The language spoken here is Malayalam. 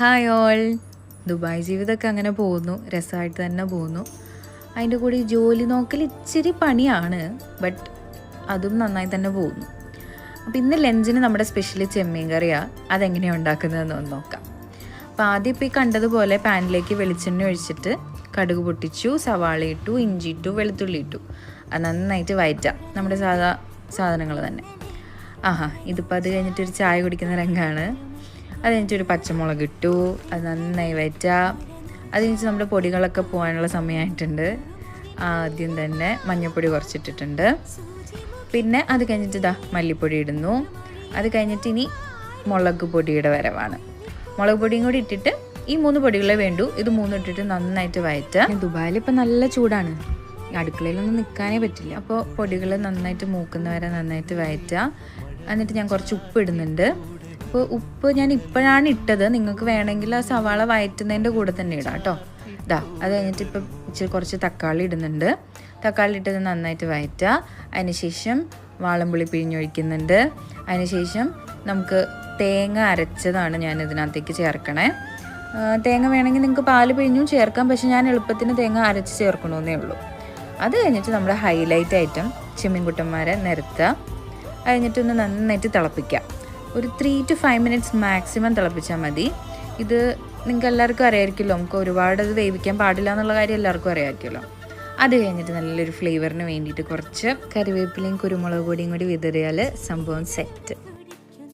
Hi all. ദുബായ് ജീവിതമൊക്കെ അങ്ങനെ പോകുന്നു, രസമായിട്ട് തന്നെ പോകുന്നു. അതിൻ്റെ കൂടെ ഈ ജോലി നോക്കൽ ഇച്ചിരി പണിയാണ്, ബട്ട് അതും നന്നായി തന്നെ പോകുന്നു. അപ്പോൾ ഇന്ന് ലഞ്ചിന് നമ്മുടെ സ്പെഷ്യൽ ചെമ്മീൻ കറിയാണ്. അതെങ്ങനെയാണ് ഉണ്ടാക്കുന്നതെന്ന് ഒന്ന് നോക്കാം. അപ്പോൾ ആദ്യം ഇപ്പോൾ ഈ കണ്ടതുപോലെ പാനിലേക്ക് വെളിച്ചെണ്ണ ഒഴിച്ചിട്ട് കടുക് പൊട്ടിച്ചു, സവാള ഇട്ടു, ഇഞ്ചി ഇട്ടു, വെളുത്തുള്ളി ഇട്ടു. അത് നന്നായിട്ട് വയറ്റാം, നമ്മുടെ സാധനങ്ങൾ തന്നെ. ഇതിപ്പോൾ അത് കഴിഞ്ഞിട്ടൊരു ചായ കുടിക്കുന്ന രംഗമാണ്. അത് കഴിഞ്ഞിട്ടൊരു പച്ചമുളക് ഇട്ടു, അത് നന്നായി വയറ്റാം. അത് കഴിഞ്ഞിട്ട് നമ്മുടെ പൊടികളൊക്കെ പോകാനുള്ള സമയമായിട്ടുണ്ട്. ആദ്യം തന്നെ മഞ്ഞൾപ്പൊടി കുറച്ചിട്ടിട്ടുണ്ട്. പിന്നെ അത് കഴിഞ്ഞിട്ട് മല്ലിപ്പൊടി ഇടുന്നു. അത് കഴിഞ്ഞിട്ട് ഇനി മുളക് പൊടിയുടെ വരവാണ്. മുളക് പൊടിയും കൂടി ഇട്ടിട്ട് ഈ 3 പൊടികളെ വേണ്ടൂ. ഇത് 3 ഇട്ടിട്ട് നന്നായിട്ട് വയറ്റുക. ദുബായിൽ ഇപ്പം നല്ല ചൂടാണ്, അടുക്കളയിലൊന്നും നിൽക്കാനേ പറ്റില്ല. അപ്പോൾ പൊടികൾ നന്നായിട്ട് മൂക്കുന്നവരെ നന്നായിട്ട് വയറ്റുക. എന്നിട്ട് ഞാൻ കുറച്ച് ഉപ്പ് ഇടുന്നുണ്ട്. അപ്പോൾ ഉപ്പ് ഞാൻ ഇപ്പോഴാണ് ഇട്ടത്, നിങ്ങൾക്ക് വേണമെങ്കിൽ ആ സവാള വയറ്റുന്നതിൻ്റെ കൂടെ തന്നെ ഇടാം കേട്ടോ. അത് കഴിഞ്ഞിട്ട് ഇപ്പം ഇച്ചിരി കുറച്ച് തക്കാളി ഇടുന്നുണ്ട്. തക്കാളി ഇട്ടത് നന്നായിട്ട് വയറ്റുക. അതിനുശേഷം വാളംപുളി പിഴിഞ്ഞൊഴിക്കുന്നുണ്ട്. അതിനുശേഷം നമുക്ക് തേങ്ങ അരച്ചതാണ് ഞാൻ ഇതിനകത്തേക്ക് ചേർക്കണേ. തേങ്ങ വേണമെങ്കിൽ നിങ്ങൾക്ക് പാല് പിഴിഞ്ഞും ചേർക്കാം, പക്ഷെ ഞാൻ എളുപ്പത്തിന് തേങ്ങ അരച്ച് ചേർക്കണമെന്നേ ഉള്ളൂ. അത് കഴിഞ്ഞിട്ട് നമ്മുടെ ഹൈലൈറ്റ് ഐറ്റം ചെമ്മീൻകുട്ടന്മാരെ നിരത്തുക. കഴിഞ്ഞിട്ടൊന്ന് നന്നായിട്ട് തിളപ്പിക്കുക. ഒരു 3 to 5 minutes മാക്സിമം തിളപ്പിച്ചാൽ മതി. ഇത് നിങ്ങൾക്ക് എല്ലാവർക്കും അറിയാമായിരിക്കുമല്ലോ, നമുക്ക് ഒരുപാട് അത് വേവിക്കാൻ പാടില്ല എന്നുള്ള കാര്യം എല്ലാവർക്കും അറിയാമായിരിക്കുമല്ലോ. അത് കഴിഞ്ഞിട്ട് നല്ലൊരു ഫ്ലേവറിന് വേണ്ടിയിട്ട് കുറച്ച് കറിവേപ്പിലയും കുരുമുളക് പൊടിയും കൂടി വിതറിയാൽ സംഭവം സെറ്റ്.